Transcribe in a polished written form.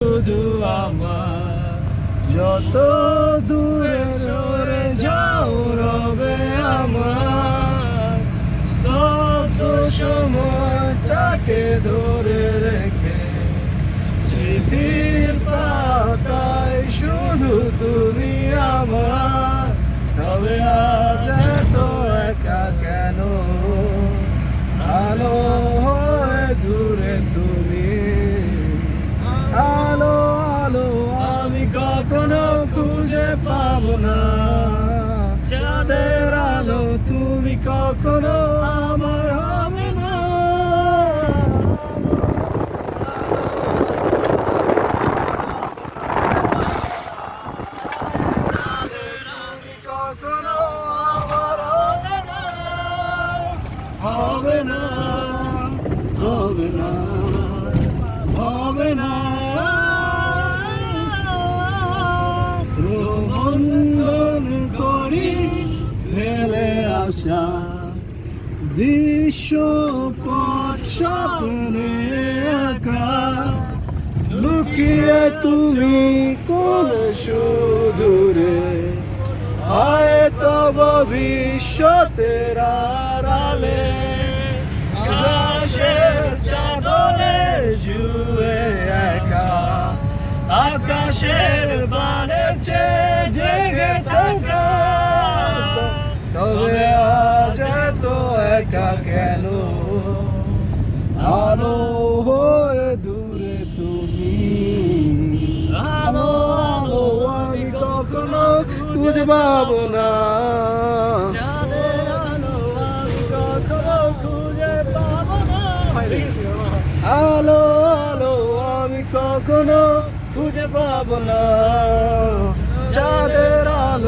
শুধু আমার যত দূরে সরে যাও রবে আমার স্তব্ধ সময়টাকে ধরে রেখে স্মৃতির পাতায় শুধু তুমি আমার। তবে আজ এত একা কেন, আলো হয়ে দূরে তুমি। আলো আলো আমি কখনো খুঁজে পাবো না, চাঁদের আলো তুমি কখনো আমার হবে না। আমি কখনো আমার হবে না, হবে না, হবে না, প্রবন্ধন করি ফেলে আসা দৃশ্যপট স্বপ্নে আঁকা। লুকিয়ে তুমি কোন সুদূরে হয়তো ভবিষ্যতের আড়ালে আকাশের চাদরে জুয়ে একা আকাশের বানে জেগে থাকা। তবে আজ এত একা কেন, আলো হয়ে দূরে তুমি। আলো আলো আমি কখনো খুঁজে পাবো না, চাঁদের আলো আমি কখনো খুঁজে পাবো না। আলো আলো আমি কখনো খুঁজে পাবো না, চাঁদের আলো